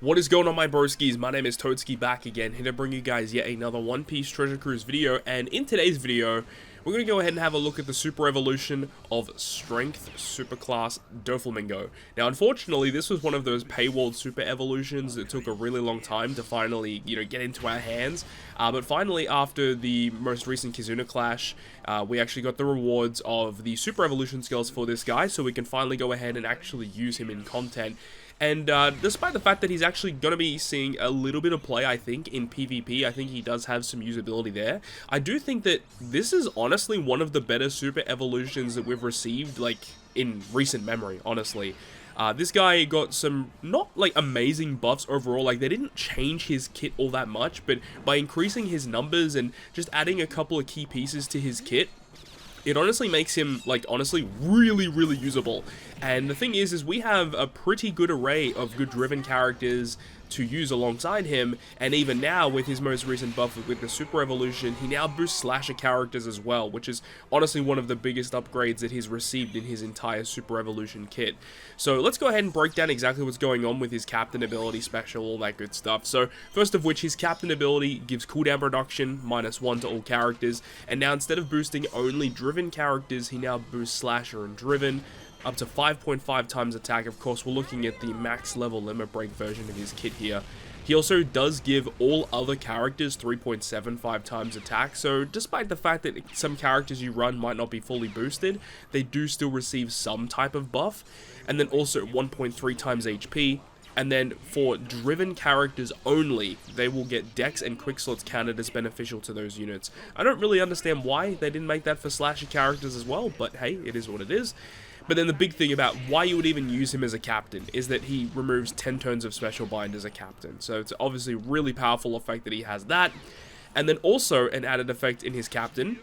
What is going on, my broskiis? My name is Toadski, back again, here to bring you guys yet another One Piece Treasure Cruise video. And in today's video, we're going to go ahead and have a look at the super evolution of Strength Superclass Doflamingo. Now, unfortunately, this was one of those paywalled super evolutions that took a really long time to finally, get into our hands. But finally, after the most recent Kizuna clash, we actually got the rewards of the super evolution skills for this guy, so we can finally go ahead and actually use him in content. And despite the fact that he's actually going to be seeing a little bit of play, I think, in PvP, I think he does have some usability there. I do think that this is honestly one of the better super evolutions that we've received, like, in recent memory, honestly. This guy got some, not, like, amazing buffs overall. Like, they didn't change his kit all that much, but by increasing his numbers and just adding a couple of key pieces to his kit, it honestly makes him, like, honestly, really, really usable. And the thing is we have a pretty good array of good driven characters to use alongside him, and even now, with his most recent buff with the Super Evolution, he now boosts slasher characters as well, which is honestly one of the biggest upgrades that he's received in his entire Super Evolution kit. So let's go ahead and break down exactly what's going on with his Captain ability special, all that good stuff. So first of which, his Captain ability gives cooldown reduction, -1 to all characters, and now instead of boosting only driven characters, he now boosts slasher and driven, up to 5.5 times attack. Of course, we're looking at the max level limit break version of his kit here. He also does give all other characters 3.75 times attack, so despite the fact that some characters you run might not be fully boosted, they do still receive some type of buff. And then also 1.3 times HP. And then for driven characters only, they will get dex and quick slots counted as beneficial to those units. I don't really understand why they didn't make that for slasher characters as well, but hey, it is what it is. But then the big thing about why you would even use him as a captain is that he removes 10 turns of special bind as a captain. So it's obviously a really powerful effect that he has that. And then also an added effect in his captain: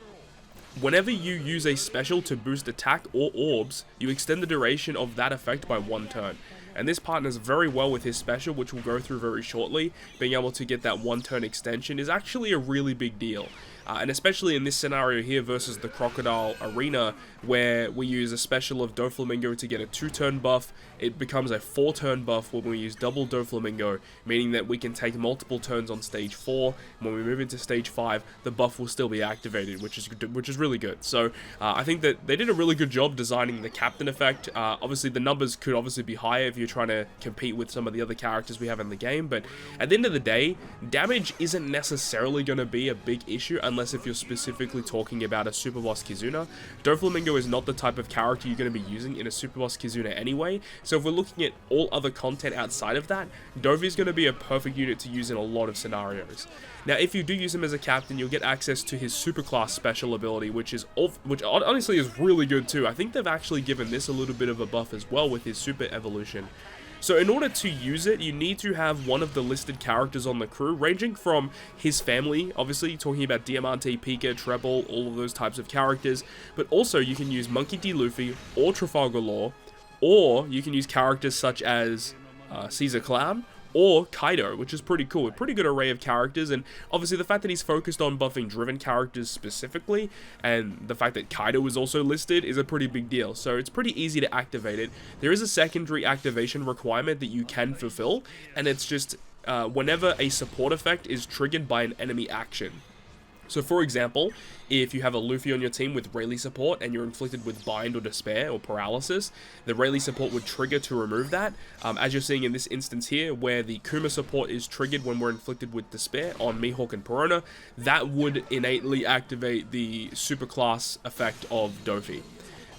whenever you use a special to boost attack or orbs, you extend the duration of that effect by 1 turn. And this partners very well with his special, which we'll go through very shortly. Being able to get that 1 turn extension is actually a really big deal. And especially in this scenario here versus the Crocodile Arena, where we use a special of Doflamingo to get a 2-turn buff, it becomes a 4-turn buff when we use double Doflamingo, meaning that we can take multiple turns on stage 4. When we move into stage 5, the buff will still be activated, which is really good. So I think that they did a really good job designing the captain effect. Obviously, the numbers could obviously be higher if you're trying to compete with some of the other characters we have in the game, but at the end of the day, damage isn't necessarily going to be a big issue unless if you're specifically talking about a Super Boss Kizuna. Doflamingo is not the type of character you're going to be using in a Super Boss Kizuna anyway, so if we're looking at all other content outside of that, Dofi is going to be a perfect unit to use in a lot of scenarios. Now, if you do use him as a captain, you'll get access to his Superclass special ability, which honestly is really good too. I think they've actually given this a little bit of a buff as well with his Super Evolution. So in order to use it, you need to have one of the listed characters on the crew, ranging from his family, obviously talking about Diamante, Pika, Treble, all of those types of characters, but also you can use Monkey D. Luffy or Trafalgar Law, or you can use characters such as Caesar Clown or Kaido, which is pretty cool. A pretty good array of characters, and obviously the fact that he's focused on buffing driven characters specifically, and the fact that Kaido is also listed, is a pretty big deal. So it's pretty easy to activate it. There is a secondary activation requirement that you can fulfill, and it's just whenever a support effect is triggered by an enemy action. So for example, if you have a Luffy on your team with Rayleigh support and you're inflicted with Bind or Despair or Paralysis, the Rayleigh support would trigger to remove that. As you're seeing in this instance here, where the Kuma support is triggered when we're inflicted with Despair on Mihawk and Perona, that would innately activate the Superclass effect of Dofi.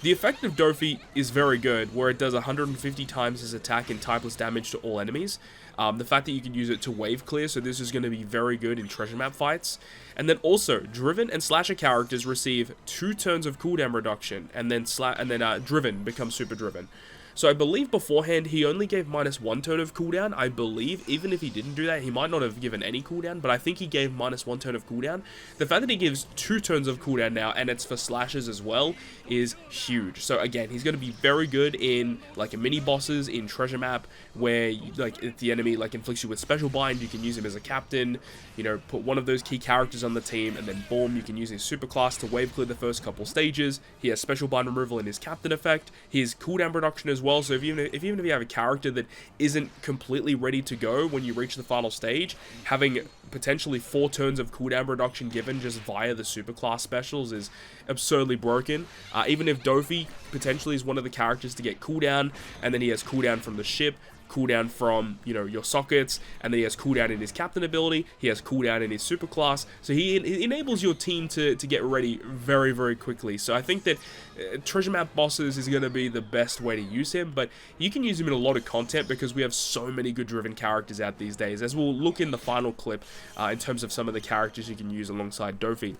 The effect of Dofi is very good, where it does 150 times his attack and typeless damage to all enemies. The fact that you can use it to wave clear, so this is going to be very good in treasure map fights. And then also, driven and slasher characters receive 2 turns of cooldown reduction, and then driven becomes super driven. So I believe beforehand he only gave -1 turn of cooldown. I believe even if he didn't do that, he might not have given any cooldown, but I think he gave -1 turn of cooldown. The fact that he gives 2 turns of cooldown now, and it's for slashers as well, is huge. So again, he's going to be very good in like mini bosses in treasure map, where like if the enemy like inflicts you with special bind, you can use him as a captain, put one of those key characters on the team, and then boom, you can use his superclass to wave clear the first couple stages. He has special bind removal in his captain effect, his cooldown reduction as as well. So even if you have a character that isn't completely ready to go when you reach the final stage, having potentially 4 turns of cooldown reduction given just via the Superclass specials is absurdly broken. Even if Dofi potentially is one of the characters to get cooldown, and then he has cooldown from the ship, cooldown from, you know, your sockets, and then he has cooldown in his captain ability, he has cooldown in his Superclass, so he enables your team to get ready very, very quickly. So I think that treasure map bosses is going to be the best way to use him, but you can use him in a lot of content because we have so many good driven characters out these days, as we'll look in the final clip in terms of some of the characters you can use alongside Dofi.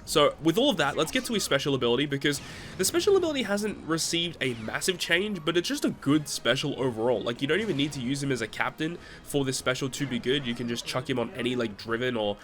So, with all of that, let's get to his special ability, because the special ability hasn't received a massive change, but it's just a good special overall. Like, you don't even need to use him as a captain for this special to be good. You can just chuck him on any, like, driven or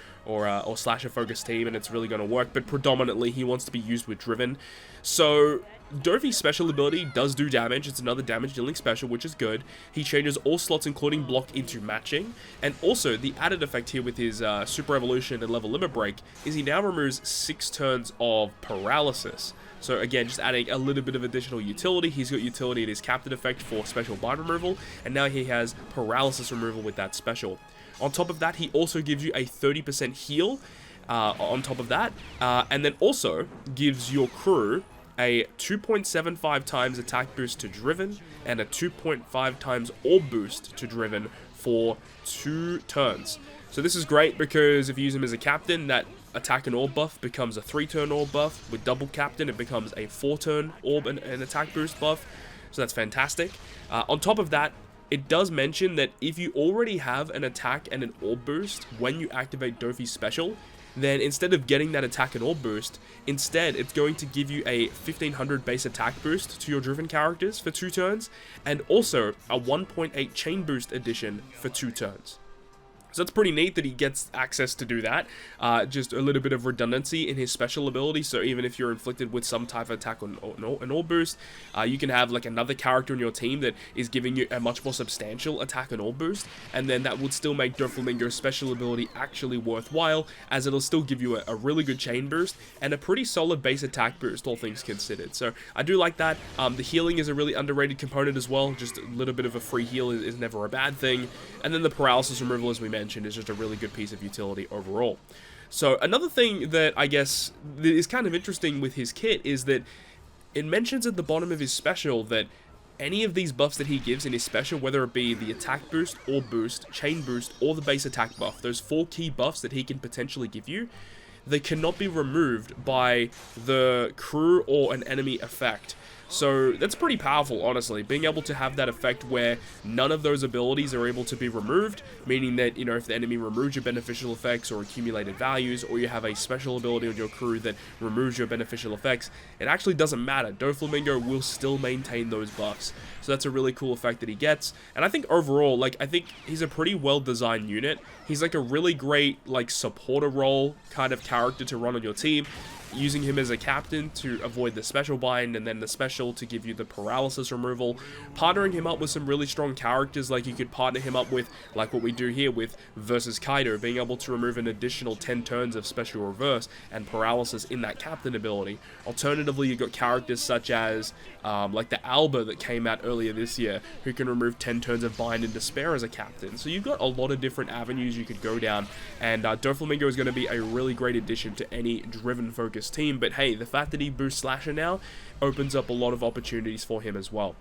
slasher focused team, and it's really going to work, but predominantly he wants to be used with driven. So, Dofi's special ability does do damage. It's another damage dealing special, which is good. He changes all slots including block into matching, and also the added effect here with his super evolution and level limit break is he now removes 6 turns of paralysis. So again, just adding a little bit of additional utility. He's got utility in his captain effect for special bind removal, and now he has paralysis removal with that special. On top of that, he also gives you a 30% heal on top of that, and then also gives your crew a 2.75 times attack boost to driven and a 2.5 times orb boost to driven for 2 turns. So this is great because if you use him as a captain, that attack and orb buff becomes a 3-turn orb buff. With double captain, it becomes a 4-turn orb and attack boost buff. So that's fantastic. On top of that, it does mention that if you already have an attack and an orb boost when you activate Dofi's special, then instead of getting that attack and orb boost, instead it's going to give you a 1500 base attack boost to your driven characters for 2 turns, and also a 1.8 chain boost addition for 2 turns. So that's pretty neat that he gets access to do that. Just a little bit of redundancy in his special ability. So even if you're inflicted with some type of attack or an orb boost, you can have like another character in your team that is giving you a much more substantial attack and orb boost. And then that would still make Doflamingo's special ability actually worthwhile, as it'll still give you a really good chain boost and a pretty solid base attack boost, all things considered. So I do like that. The healing is a really underrated component as well. Just a little bit of a free heal is never a bad thing. And then the paralysis removal, as we mentioned, is just a really good piece of utility overall. So another thing that I guess is kind of interesting with his kit is that it mentions at the bottom of his special that any of these buffs that he gives in his special, whether it be the attack boost, orb boost, chain boost, or the base attack buff, those 4 key buffs that he can potentially give you, they cannot be removed by the crew or an enemy effect. So that's pretty powerful, honestly, being able to have that effect where none of those abilities are able to be removed, meaning that, you know, if the enemy removes your beneficial effects or accumulated values, or you have a special ability on your crew that removes your beneficial effects, it actually doesn't matter. Doflamingo will still maintain those buffs. So that's a really cool effect that he gets. And I think overall, like, I think he's a pretty well-designed unit. He's like a really great, like, supporter role kind of character to run on your team. Using him as a captain to avoid the special bind, and then the special to give you the paralysis removal. Partnering him up with some really strong characters, like you could partner him up with, like what we do here with versus Kaido, being able to remove an additional 10 turns of special reverse and paralysis in that captain ability. Alternatively, you've got characters such as like the Alba that came out earlier this year, who can remove 10 turns of bind and despair as a captain. So you've got a lot of different avenues you could go down, and Doflamingo is going to be a really great addition to any driven focus team. But hey, the fact that he boosts Slasher now opens up a lot of opportunities for him as well.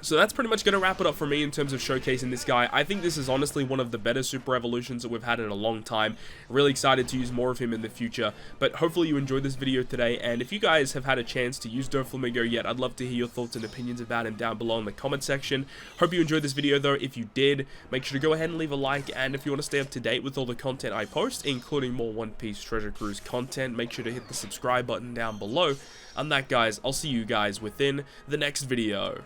So that's pretty much going to wrap it up for me in terms of showcasing this guy. I think this is honestly one of the better super evolutions that we've had in a long time. Really excited to use more of him in the future. But hopefully you enjoyed this video today. And if you guys have had a chance to use Doflamingo yet, I'd love to hear your thoughts and opinions about him down below in the comment section. Hope you enjoyed this video though. If you did, make sure to go ahead and leave a like. And if you want to stay up to date with all the content I post, including more One Piece Treasure Cruise content, make sure to hit the subscribe button down below. On that, guys, I'll see you guys within the next video.